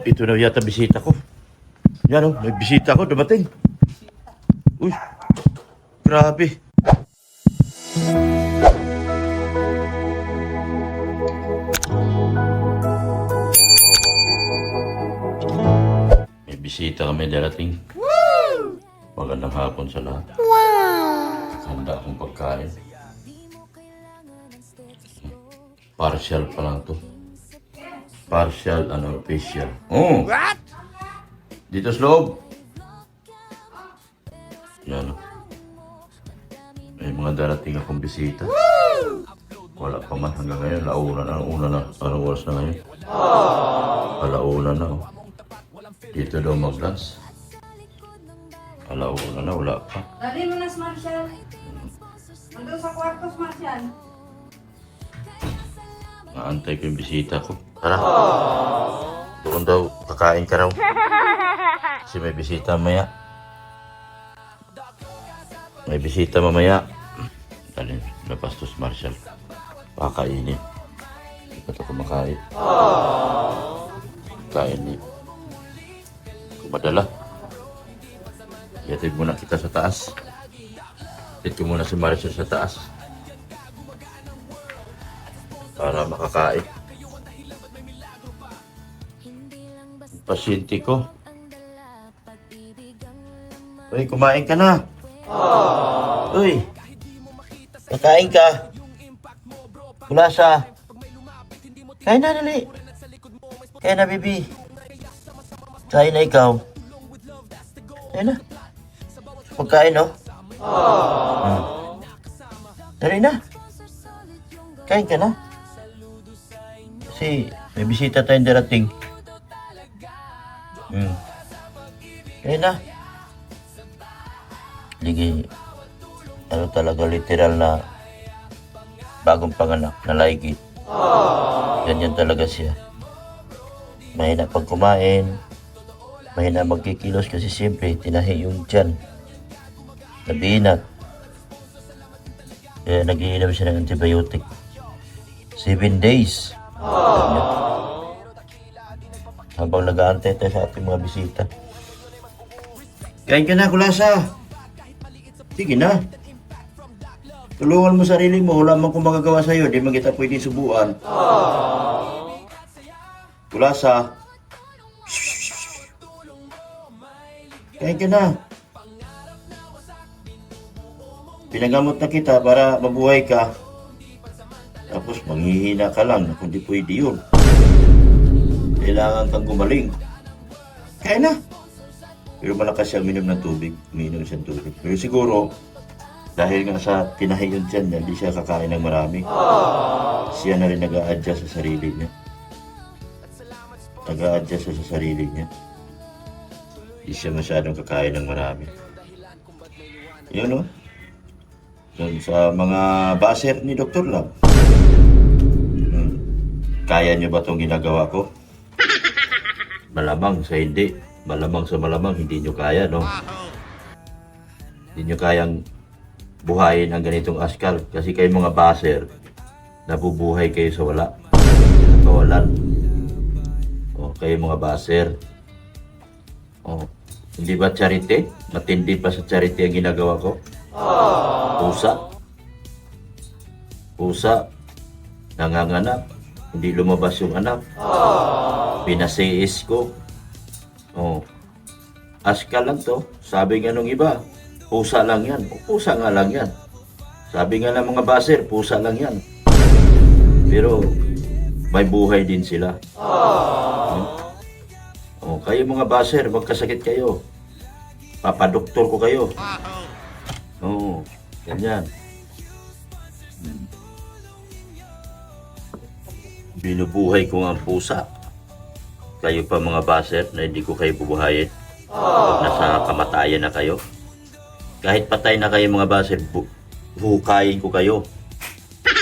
Ito na yata bisita ko. Yan o, may bisita ko, dumating. Uy, grabe. May bisita kami darating. Magandang hapon sa lahat. Handa akong pagkain. Partial pa lang to. Partial, official. Oh! What? Dito sa loob. Yan. May mga darating akong bisita. Wala pa man hanggang ngayon. Una na. Anong oras na ngayon? Alauna na. Oh. Dito daw mag-lunch. Alauna na, wala pa. Dali mo na, Marshall. Nandun sa kwartos, Marshall. Naantay ko yung bisita ko. Tara. Doon daw, kakain ka raw. Kasi may bisita mamaya. May bisita mamaya. Dali, napastos Marshall. Pakainin. Hindi pa ito kumakain. Kainin. Kumadala. Iatid muna kita sa taas. Iatid ko muna si Marshall sa taas. Para makakain. Pasyente ko. Uy, kumain ka na. Uy, kakain ka. Wala siya. Kain na, dali. Kain na, baby. Kain na ikaw. Kain na. Pagkain, no? Dali na. Kain ka na. Kasi may bisita tayong darating. Kain na. Hindi, talaga literal na bagong panganak na laigit. Ganyan talaga siya. Mahina pag kumain, mahina magkikilos kasi siyempre tinahi yung tiyan. Nabinat. Kaya nag-iinom siya ng antibiotic. 7 days. Ganyan. Habang nag-aantay tayo sa ating mga bisita. Kain ka na, Kulasa. Sige na. Tulungan mo sarili mo. Wala man kung magagawa sa'yo. Di man kita pwedeng subuan. Kulasa. Kain ka na. Pinagamot na kita para mabuhay ka. Tapos manghihina ka lang na kundi pwede yun. Kailangan kang gumaling. Kain na. Pero malakas siya minom ng tubig. Minom siyang tubig. Pero siguro, dahil nga sa tinahi yung tiyan niya, hindi siya kakain ng marami. Siya na rin nag-a-adjust sa sarili niya. Nag-a-adjust sa sarili niya. Hindi siya masyadong kakain ng marami. Yun, no? Sa mga baser ni Dr. Lab. Kaya niyo ba itong ginagawa ko? Malamang sa hindi. Malamang sa malamang, hindi nyo kaya, no? Hindi nyo kayang buhayin ang ganitong askal. Kasi kayo mga baser, nabubuhay kayo sa wala. Sa kawalan. O, kayo mga baser. O, hindi ba charity? Matindi pa sa charity ang ginagawa ko? Pusa. Pusa. Nanganganak. Hindi lumabas yung anak. Pinasiis ko. Oh. Askal lang to. Sabi nga nung iba, pusa lang yan. O, pusa nga lang yan. Sabi nga ng mga baser, pusa lang yan. Pero may buhay din sila. Oh, kayo mga baser, magkasakit kayo. Papadoktor ko kayo. Oh, ganyan. Binubuhay ko nga ang pusa. Kayo pa mga baser na hindi ko kayo bubuhayin. Pag nasa kamatayan na kayo. Kahit patay na kayo mga baser, hukayin ko kayo.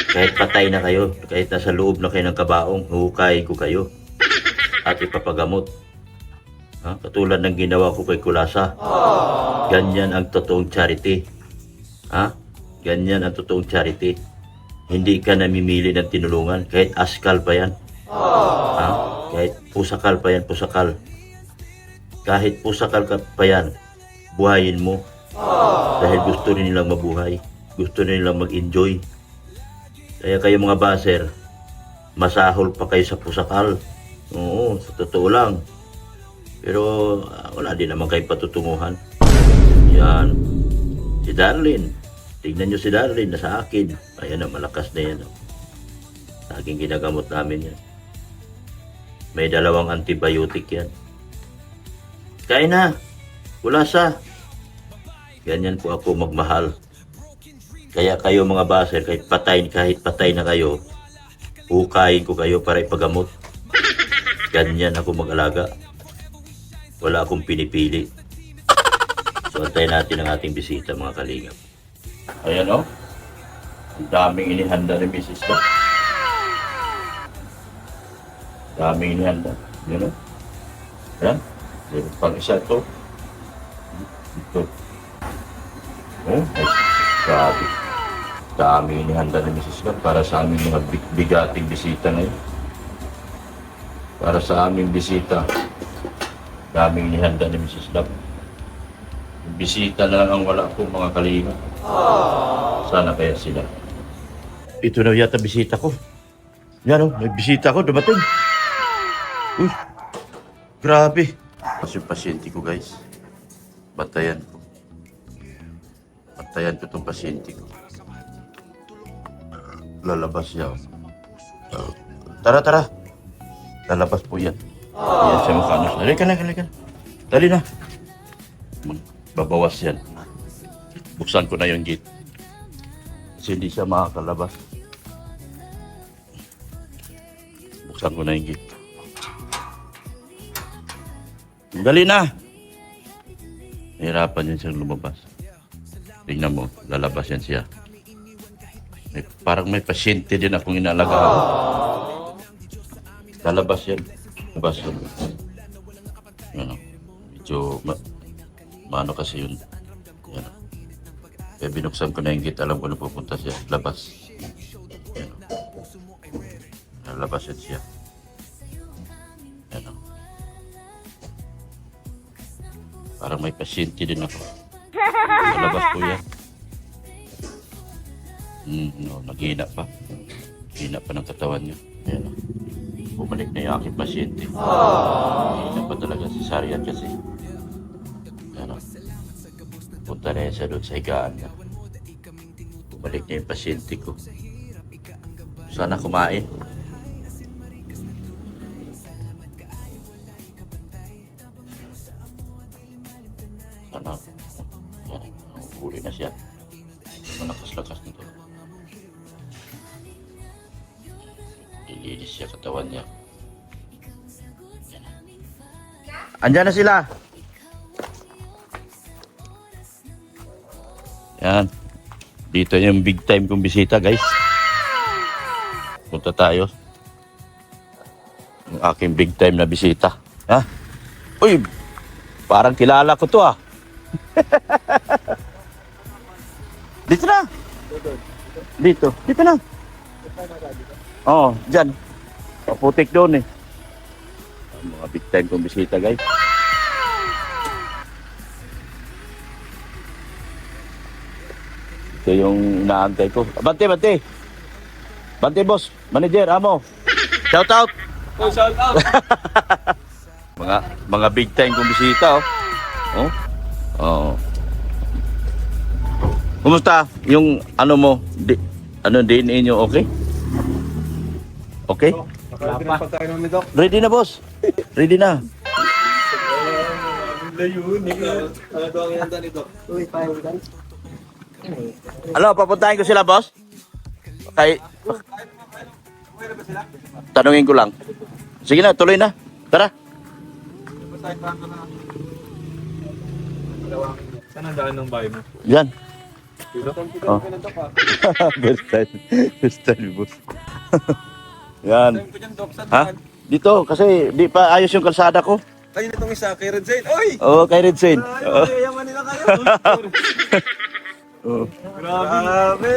Kahit patay na kayo, kahit nasa loob na kayo ng kabaong, hukayin ko kayo. At ipapagamot. Ha? Katulad ng ginawa ko kay Kulasa. Ganyan ang totoong charity. Ha? Ganyan ang totoong charity. Hindi ka namimili ng tinulungan, kahit askal pa yan. Ha? Kahit pusakal pa yan, pusakal. Kahit pusakal ka pa yan, buhayin mo. Dahil gusto rin nilang mabuhay. Gusto rin nilang mag-enjoy. Kaya kayo mga baser, masahol pa kayo sa pusakal. Oo, sa totoo lang. Pero wala din naman kayo patutunguhan. Yan. Si Darlene. Tignan nyo si Darlene, nasa akin. Ayan na, malakas na yan. Sa aking ginagamot namin yan. May 2 antibiotic yan. Kain na. Wala sa. Ganyan po ako magmahal. Kaya kayo mga baser, kahit patay na kayo, hukayin ko kayo para ipagamot. Ganyan ako mag-alaga. Wala akong pinipili. So, antayin natin ang ating bisita, mga kalingap. Ayan o. Ang daming inihanda ni Mrs. Ba. Daming inihanda. Yan o. Ayan. Pang-isa ito. Ito. Oh, grabe. Daming inihanda ni Mrs. Ba para sa aming mga bigating bisita ngayon. Para sa aming bisita. Daming inihanda ni Mrs. Love. Bisita na lang ang wala po mga kalinga. Sana kaya sila. Ito na yata bisita ko. Yan o, may bisita ko, dumating. Uy, grabe. Kasi yung pasyente ko guys. Bantayan ko. Bantayan ko itong pasyente ko. Lalabas siya. Tara. Lalabas po yan. Yan siya makanos. Halika. Dali na. Babawas yan. Buksan ko na yung gate. Kasi hindi siya makakalabas. Buksan ko na yung gate. Dali na! Nahirapan yan siyang lumabas. Tingnan mo, lalabas yan siya. Parang may pasyente din akong inalagaan. Lalabas yan. Labas yan. Ano, medyo maano kasi yun. Yan. Kaya binuksan ko na yung gate, alam ko na pupunta siya. Labas. Yan. Labas yan siya. Yan. Parang may pasyente din ako. Labas po yan. No, naghina pa. Hina pa ng katawan niya. Yan. Bumalik na yung aking pasyente. Hina pa talaga si Sarian kasi. Yan. Punta na yan siya doon sa higaan niya. Bumalik na yung pasyente ko. Sana kumain. Sana. Yan. Huli na siya. Malakas-lakas nito. Ilinis siya katawan niya. Yan. Andyan na sila. Yan. Dito yung big time kong bisita, guys. Punta tayo. Yung aking big time na bisita. Ha? Uy! Parang kilala ko to ah. Dito na. Dito na. Oo, dyan. Paputik doon eh. Ang mga big time kong bisita, guys. Ito yung inaantay ko. Bante! Bante, boss. Manager, amo. Shout out! Oh, shout out! mga big time kong bisita, oh. Oh. Oh. Kumusta? Yung ano mo, DNA nyo, okay? Okay? Nakalapin ang pagkain namin, Doc. Ready na, boss. Ready na. Ano daw ang ihanda ni Doc? Uy, tayo dan. Ano, papuntahin ko sila, boss? Okay. Tanungin ko lang. Sige na, tuloy na. Tara. Saan ang daan ng bahay mo? Yan. Dito? Oh. Best time, boss. Yan. Saan ko dyan, Doc? Saan Ha? daan? Dito, kasi di pa ayos yung kalsada ko. Ayun itong isa, kay Red Zane. Oy! Oo, kay Red Saint. Yaman nila kayo. Grabe.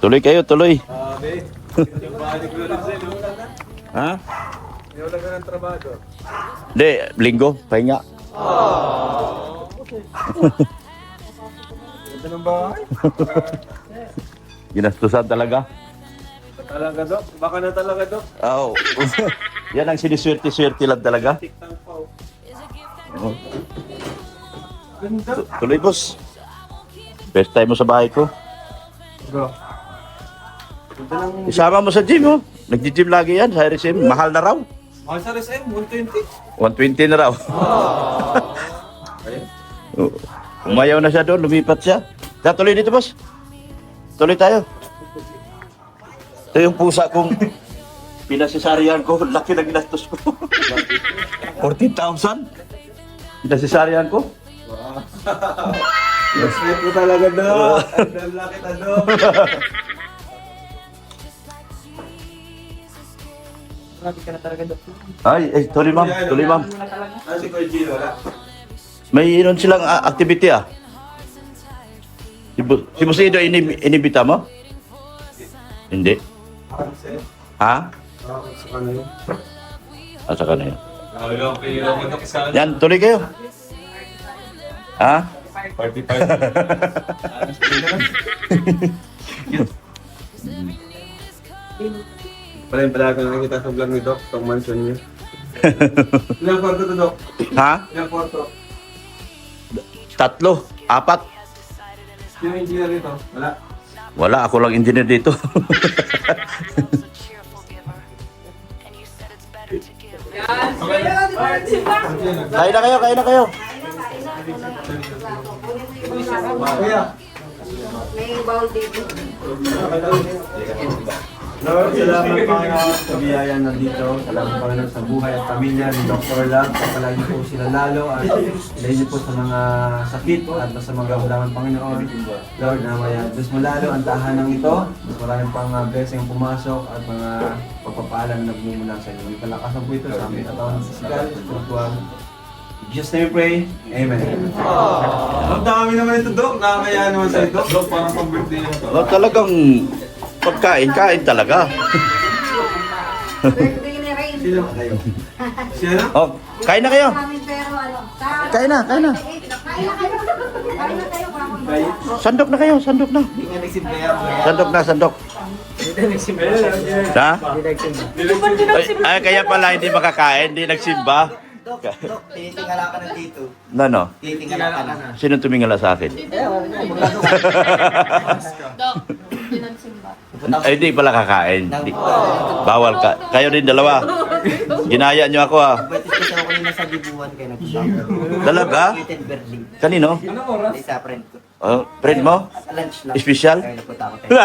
Tuloy kayo, tuloy. Grabe. Yung bahay ni Kuya Red Zane. Ha? Hindi wala ka ng trabaho. Hindi, linggo, pahinga. Ganda ng bahay. Ginastusan talaga. Talaga, Dok. Baka na talaga, Dok. Oo. Yan ang siniswerte-swerte lang talaga. Tiktang pao. Oo. Ganda. Tuloy, boss. First time mo sa bahay ko. Bro. Ganda ng... Isama mo sa gym, oh. Nag-gym lagi yan sa RSM. Mahal na raw. Mahal sa SM, 120. 120 na raw. Ayun. Oo. Umayaw na siya doon, lumipat siya. Tuloy dito, boss. Tuloy tayo. Ito yung pusa kong pinasisaryan ko. Laki na ginastos ko. 14,000. Pinasisaryan ko. Respect ko talaga, Dok. Ang laki na, Dok. Grabe ka na talaga, Dok. Ay, tuloy ma'am. Tuloy ma'am. Ah, si Kuya Gino, wala. May inon silang activity ah. Si Busido, inibita mo? Hindi. Ha? Sa kanila. Asa ka na yun? Okay, Dok. Isa Yan, tuloy kayo. Ha? Party. Pala yung pala kang nakita sa vlog ni Doc, itong mansion niyo. Ilang kwarto to, Doc? Ha? Ilang kwarto? 3, 4. Sino yung engineer nito? Wala. Wala, ako lang engineer dito. Kain na kayo, kain na kayo. Kuya. May bowl dito. Lord, salamat Panginoon sa biyaya nandito. Salamat Panginoon sa buhay at pamilya ni Dr. Love. Kapalain niyo po sila lalo at ilayin niyo po sa mga sakit at sa mga kakulangan Panginoon. Lord, namaya Diyos mo lalo ang tahanan ito. Mas maraming pang blessing ang pumasok at mga pagpapalan na nagmumula sa inyo. May palakasan po ito sa aming katawan sa sigal, spiritual. In Jesus' name we pray. Amen. Ang dami naman ito, Dok. Nakakaya naman sa ito. Dok, parang pang-birthday na ito. Talagang pagkain talaga. Birthday ni Rain. Sino? Siya na? Oh, kain na kayo. Kami pero ano. Kain na, kain na. Kain na kayo. Kain na kayo. Sandok na kayo, sandok na. Hindi nga nagsimba yan. Sandok na, sandok. Hindi nagsimba yan. Ha? Hindi nagsimba. Ay, kaya pala hindi makakain, hindi nagsimba. Dok, tinitingala ka na dito. Ano? Tinitingala ka na. Sino tumingala sa akin? Dok, hindi nagsimba. Ay, hindi pala kakain. Bawal ka. Kayo din dalawa. Ginaya nyo ako ah. Batis ko sa kanina sa dibuhan kayo nagpunta. Talaga? Kitchen Berlin. Kanino? Isa friend ko. Oh, friend mo? Sa lunch lang. Espesyal? Kaya napunta ako tayo.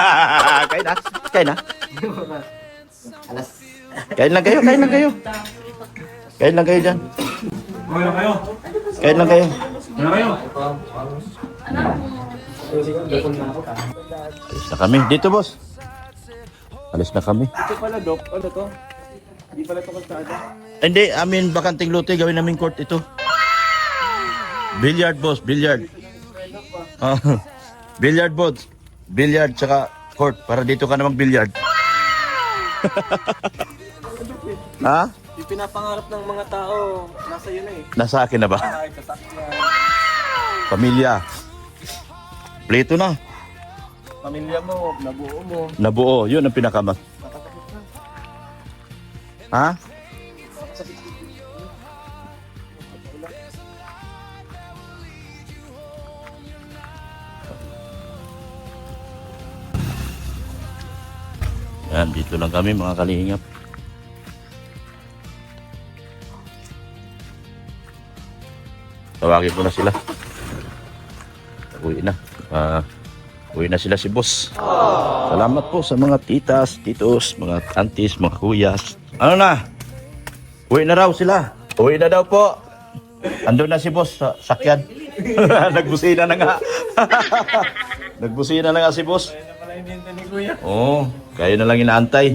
Kain na. Kain na. Alas. Kain lang kayo, kain lang kayo. Kain lang kayo dyan. Okay na kayo. Kain lang kayo. Ano kayo? Alis na kami. Dito, boss. Alis na kami. Ito pala, Doc. Ano to? Hindi pala ito kalsada. Hindi, amin bakanting lote. Gawin namin court ito. Billiard, boss. Billiard. Billiard, boss. Billiard, tsaka court. Para dito ka na mag-billiard. Ha? Yung pinapangarap ng mga tao, nasa yun eh. Nasa akin na ba? Ay, sasakyan. Pamilya. Pleto na. Pamilya mo, nabuo mo. Nabuo. Yun ang pinakamas. Ha? Yan, dito lang kami mga kalingap. Tawagin ko na sila. Uwi na. Uwi na sila si boss. Salamat po sa mga titas, titos, mga aunties, mga kuyas. Ano na? Uwi na raw sila. Uwi na daw po. Andun na si boss sa sakyan. Nagbusina na nga. Nagbusina na nga si boss. Kaya na pala yung binta ni Kuya. Oo, kayo na lang inaantay.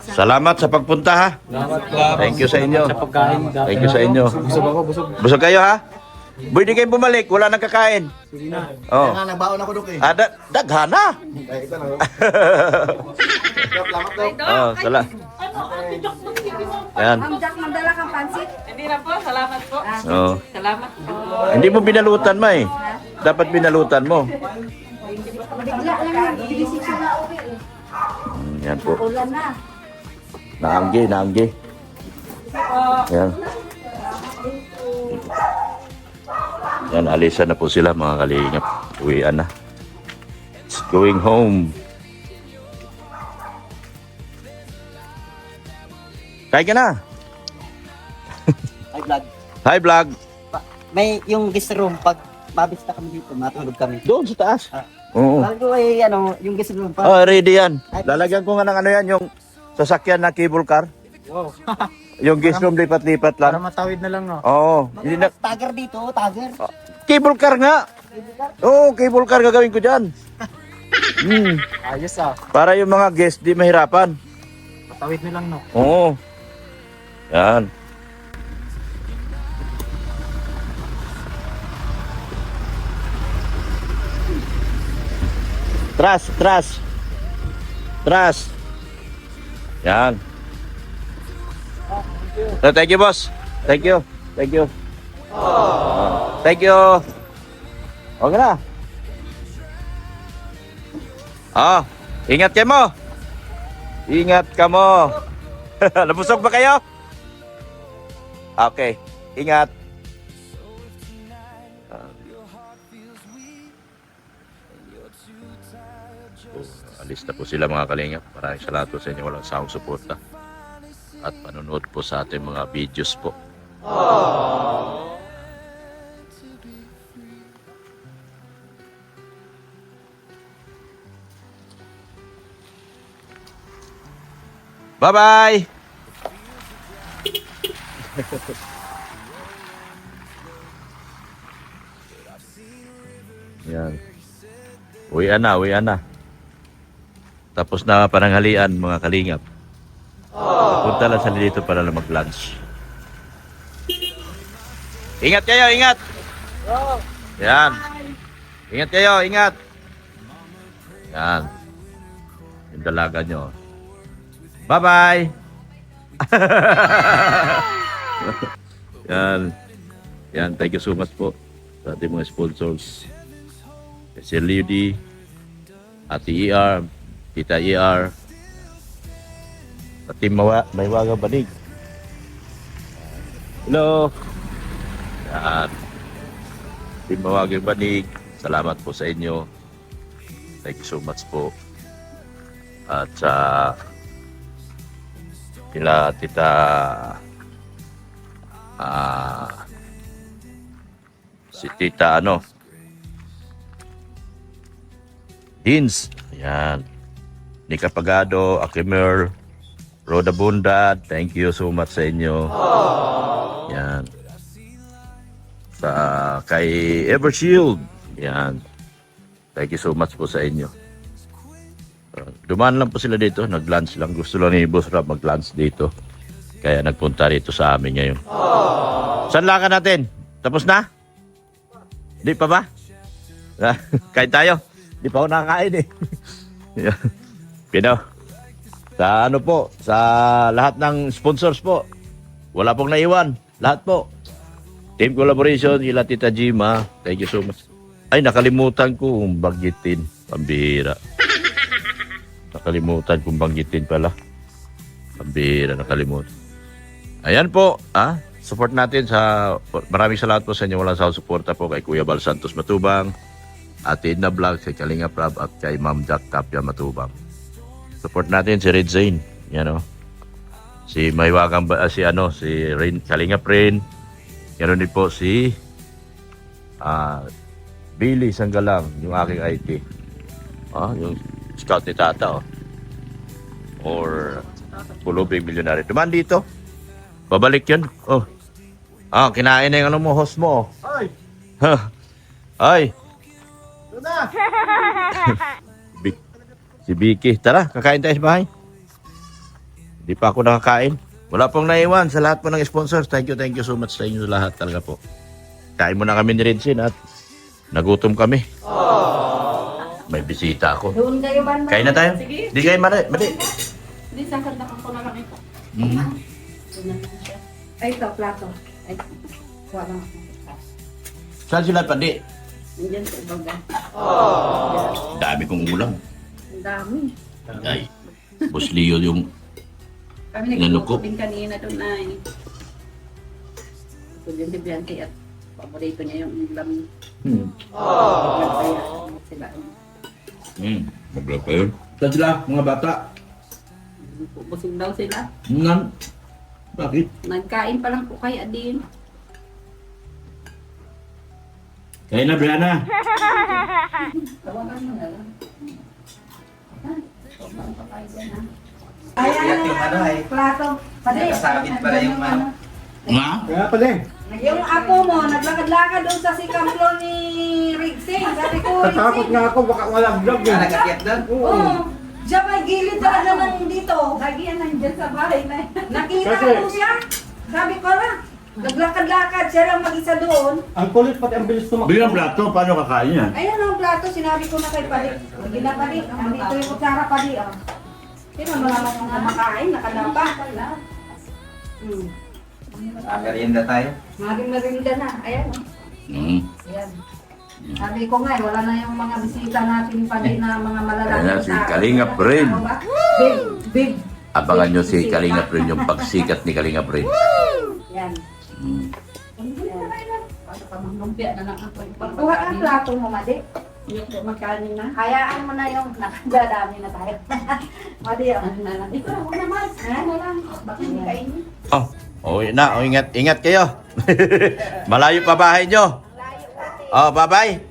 Salamat sa pagpunta ha. Salamat po. Thank you sa inyo. Sa pagkain. Thank you sa inyo. Busog ako, busog. Busog kayo ha? Pwede kayong bumalik, wala nang kakain. Sige na. Oh. Kaya nga, nagbaon ako, Dok eh. Daghana. Ay, ito na. Salamat, Dok. Oh, sala. Yan. Ma'am Jack, mandala kang pansit. Hindi na po, salamat po. Oh. Salamat po. Hindi mo binalutan ma eh. Dapat binalutan mo. Bigla lang yan. Bilisik siya na uwi eh. Yan po. Ulan na. Naanggi. Yan. Yan, alisan na po sila mga kalingap. Uwian na. It's going home. Kain ka na. Ay, vlog. Hi vlog. May yung guest room, pag mabista kami dito, matulog kami. Doon sa taas. Ah. Oo. Bago ay, yung guest room pa. Oh, ready yan. Lalagyan ko nga ng ano yan, yung sasakyan na cable car. Wow. Yung guest room lipat-lipat Para lang. matawid na lang, no? Oo. Hindi na, Tagger dito, tagger. cable car nga. Oo, cable car gagawin ko dyan. Ayos ah. Para yung mga guest di mahirapan. Matawid na lang, no? Oo. Yan. Tras. Yan. So, thank you, boss. Thank you. Thank you. Thank you. Okay na. Ingat kayo mo. Ingat ka mo. Nabusog ba kayo? Okay. Ingat. Alis na po sila mga kalingap. Maraming salamat po sa inyo walang sawang suporta at panonood po sa ating mga videos po. Bye-bye! Yan. Uwian na. Tapos na pananghalian mga kalingap. Punta lang sila dito para lang mag-lunch. Ingat kayo, ingat! Yan. Ingat kayo, ingat! Yan. Yung dalaga nyo. Bye-bye! Yan, thank you so much po sa ating mga sponsors. Si Lady, Ate ER, Tita ER, at Team Maywagang Banig. Hello! Yan. Team Maywagang Banig, salamat po sa inyo. Thank you so much po. At sa kila Tita si Tita Dins, ayan. Nika Pagado, Akimer, Roda Bundad, thank you so much sa inyo. Yan. Sa kay Evershield, yan. Thank you so much po sa inyo. Dumaan lang po sila dito, nag-lunch lang. Gusto lang ni Boss Rob mag-lunch dito. Kaya nagpunta rito sa amin ngayon. Saan lakad natin? Tapos na? Di pa ba? Kain tayo. Di pa ako nakakain eh. Pino. Sa ano po, sa lahat ng sponsors po. Wala pong naiwan. Lahat po. Team Collaboration, ila Tita Jima. Thank you so much. Ay, nakalimutan ko kung banggitin. Pambihira. Nakalimutan kung banggitin pala. Pambihira, nakalimutan. Ayan po, support natin sa, maraming salamat po sa inyo. Walang sawang suporta po kay Kuya Bal Santos Matubang, Ate Edna Vlog, kay Kalinga Prab, at kay Ma'am Jack Tapia Matubang. Support natin si Red Zane, yan o. Si Maywagang, si Rain, Kalinga Rain. Yan din po si Billy Sanggalang, yung aking IT. Yung scout ni Tata, or Pulubing Milyonaryo. Duman dito. Babalik yun. Kinain na yung host mo. Ay! Ay! Doon na! Si Vicky. Tara, kakain tayo sa bahay. Hindi pa ako nakakain. Wala pong naiwan sa lahat po ng sponsors. Thank you so much sa inyo lahat talaga po. Kain mo na kami ni Redsin at nagutom kami. May bisita ako. Doon kayo ba? Kain na tayo. Sige. Di kayo mali. Hindi, sasanda ko na lang ito. Ay, ito, plato. Ay, kuha lang ako. Saan sila pandi? Nandiyan sa ibaga. Dami kong ulam. Ang dami. Ay, Boss Leo yung Kami Inano ko? nagluto din kanina doon ay. Ito din si Bianchi at paborito niya yung ulam. Kaya sila. Magla pa yun. Saan sila, mga bata? Busog daw sila. Nan? Bakit? Nagkain pa lang po kay Adin. Kain na, Brianna. Tawagan mo na lang. Ayan, yung ano ay, plato. Pati. nakasabit pala yung ano. Nga? Kaya pala eh. Yung apo mo, naglakad-lakad doon sa second floor ni Rigsing. Sabi ko, Natakot nga ako, baka walang vlog eh. Nagakyat doon? Oo. Diyan may gilid na naman dito. Lagi yan nandyan sa bahay na. Nakita Kasi- ko siya. Sabi ko na, naglakad-lakad siya lang mag-isa doon. Ang kulit pati ang bilis tumakbo. Bigyan plato, paano kakain yan? Ayan ang plato, sinabi ko na kay Padi. Hindi na Padi, andito yung kutsara Padi. Oh. Sino mo naman ang kumakain, nakadapa. Merienda tayo. Maring-marinda na, ayan. Mm. Ayan. Sabi ko nga, wala na yung mga bisita natin Padi na mga malalaki. Ayan na, si sa- Kalingap rin. Ano ba? Big, big. Abangan nyo si Kalingap rin, yung pagsikat ni Kalingap rin. Yan. Mm. Para pa lumpia na lang ako. Pagkuha ang plato mo, Madi. Yung magkanin na. Hayaan mo na yung nakadadami na tayo. Madi, oh. Ano na lang. Ito, huwag naman. Ano lang. Bakit hindi kainin? Oh, na, ingat, ingat kayo. Malayo pa bahay nyo. Oh, bye-bye.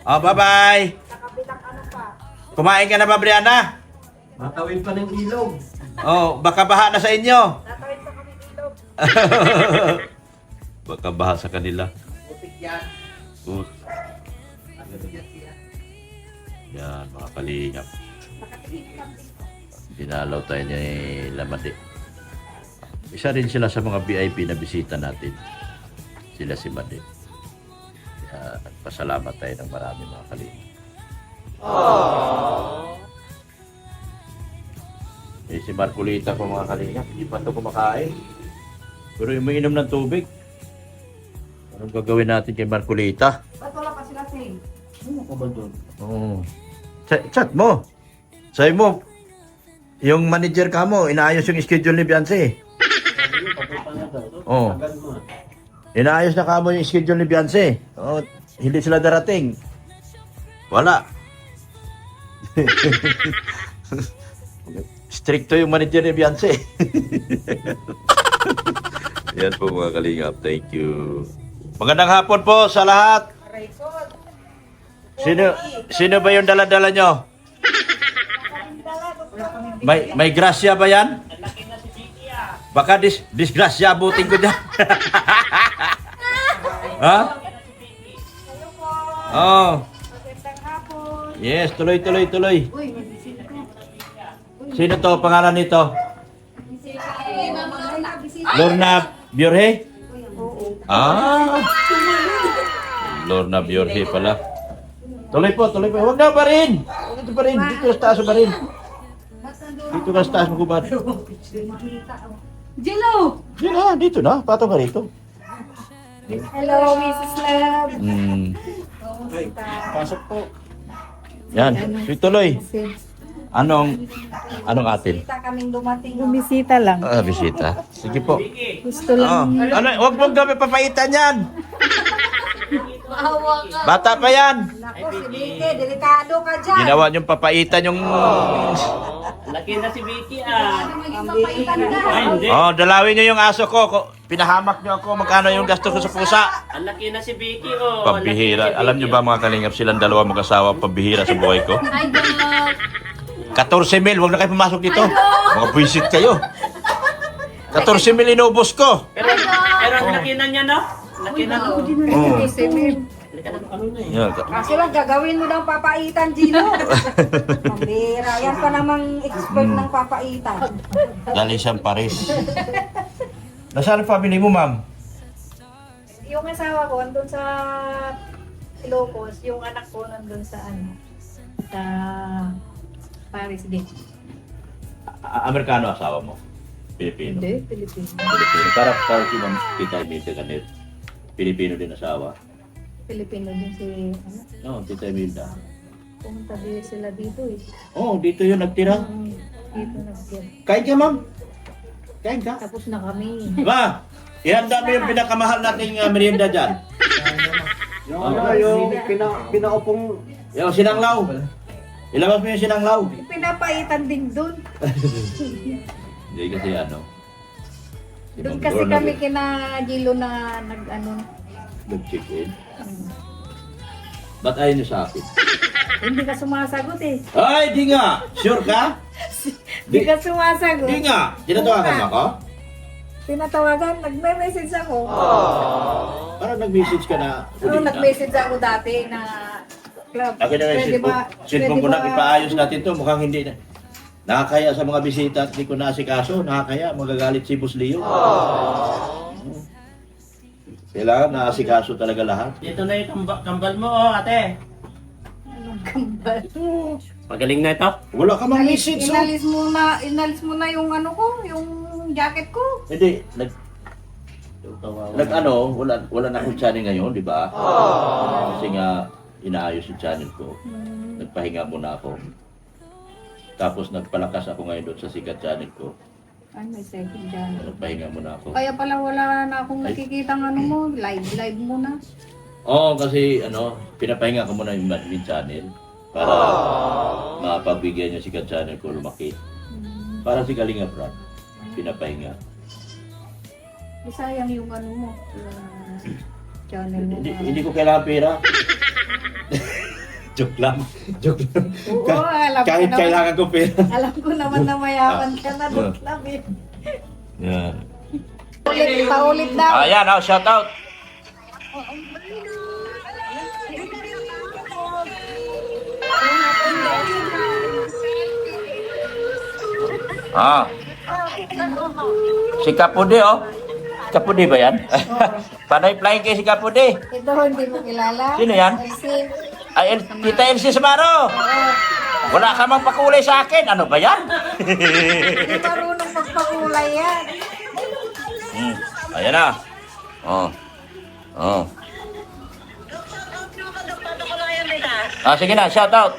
Oh, bye-bye. Nakabilang ano pa. Kumain ka na ba, Brianna? Matawid pa ng ilog. Oh, baka baha na sa inyo. Natawid sa kami ilog. Baka baha sa kanila. Putik yan. Oh. Yan, mga kalingap. Dinalaw tayo ni Lamadi. Isa rin sila sa mga VIP na bisita natin. Sila si Madi. Kaya pasalamat tayo ng marami mga kalingap. Eh, si Marcolita po mga kalingap. Hindi pa ito kumakain. Pero umiinom ng tubig. Anong gagawin natin kay Marcolita? Ba't wala pa sila sing? Ano ka ba doon? Oo. Chat mo. Sabi mo, yung manager ka mo, inaayos yung schedule ni Beyonce. Oo. Agad mo. Inaayos na ka mo yung schedule ni Beyonce. Oo. Hindi sila darating. Wala. Stricto yung manager ni Beyonce. Yan po mga kalingap. Thank you. Magandang hapon po sa lahat. Sino ba yung dala-dala nyo? May grasya ba yan? Baka disgrasya abutin ko dyan. Ha? Oh. Yes, tuloy. Uy, may bisita ko. Sino to? Pangalan nito? Lorna Biorhe? Ah. Lorna Biorhe pala. Tuloy po. Huwag na pa rin. Dito pa rin. Dito sa taas pa rin. Dito ka sa taas magubad. Jello! Diyan na, dito na. Patong ka rito. Hello, Mrs. Love. Pasok po. Yan. Tuloy. Anong atin? Bisita kaming dumating. Bumisita lang. Ah, bisita. Sige po. Gusto lang. Ano, huwag mong gabi papaitan yan. Bata pa yan. Naku, si Vicky, delikado ka dyan. Ginawa niyong papaitan yung... Laki na si Vicky ah. Ang biitan ka. Ay, hindi. Oh, dalawin niyo yung aso ko. Pinahamak niyo ako. Magkano yung gasto ko sa pusa? Ang laki na si Vicky oh. Pambihira. Alam niyo ba mga kalingap silang dalawa mag-asawa pambihira sa buhay ko? 14,000. Huwag na kayo pumasok dito. Mga buwisit kayo. 14,000 inubos ko. Pero ang laki na niya no? Laki na no? Oh. Yan. Kasi lang gagawin mo daw papaitan, Gino. Pambira. Yan pa namang expert ng papaitan. Galing siyang Paris. Nasaan ang family mo, ma'am? yung asawa ko andun sa Ilocos, yung anak ko nandun sa sa Paris din. Amerikano asawa mo? Pilipino? Hindi, Pilipino. Pilipino. Para si Ma'am Tita Imelda ganit. Pilipino din asawa. Pilipino din si No, Tita Imelda. pumunta din sila dito eh. Oh, dito yun nagtira. Dito nag-get. Kain ka, Ma'am. Kain ka. Tapos na kami. Ma, ihanda mo yung pinakamahal nating merienda dyan. Yung pinaupong Yung sinanglaw. Ilabas mo yung sinanglaw. Pinapaitan din dun. Hindi kasi ano. si Doon Ma'am kasi Lorna kami kina Gilo na nag-check-in. Ba't ayaw niyo sa akin? hindi ka sumasagot eh. Ay, di nga! Sure ka? Hindi ka sumasagot. Di nga! Tinatawagan mo ako? Tinatawagan, nagme-message ako. Parang nag-message ka na. Oo, nag-message ako dati na club. Akin na yung cellphone ko na ipaayos natin to. Mukhang hindi na. Nakakaya sa mga bisita at hindi ko naasikaso. Nakakaya, magagalit si Boss Leo. Kailangan naasikaso talaga lahat. Dito na yung kambal mo, oh, ate. Anong kambal? Magaling na ito. Wala ka mang message. Oh. Inalis mo na yung ano ko, yung jacket ko. Hindi, wala na akong channel ngayon, di ba? Kasi nga, inaayos yung channel ko. Nagpahinga muna ako. Tapos nagpalakas ako ngayon doon sa sikat channel ko. Ay, may second channel. Nagpahinga muna ako. Kaya pala wala na akong nakikita ng ano mo, live muna. Oo, kasi pinapahinga ko muna yung admin channel para mapagbigyan yung sikat channel ko lumaki. Para si Kalinga Brad, pinapahinga. Sayang yung ano mo, yung channel mo. Hindi ko kailangan pera. Joke lang. Oo, alam ko Kahit naman. kailangan ko pera. Alam ko naman na mayaman ka na, Dok Lab eh. Yeah. Paulit daw. Ayan, shout out. Si Kapudi, oh. Kapudi ba yan? Panay flying kay si Kapudi. Ito, hindi mo kilala. Sino yan? Si, Ay, Tita Elsie Samaro. Wala ka mang pakulay sa akin. Ano ba yan? hindi marunong magpakulay yan. Ayan na. Oh. Sige na, shout out.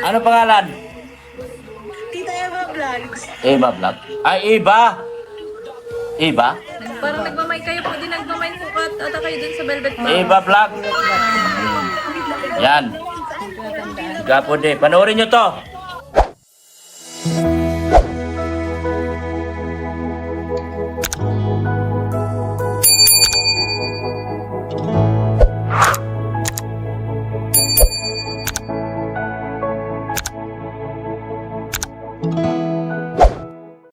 Ano pangalan? Tita Eva Vlogs. Eva Vlog. Ay, Eva. Eva? Parang nagmamay kayo, pwede nagmamay po ata kayo dun sa Velvet Bar. Eva Vlog. Yan. Gapo de. Panoorin nyo to.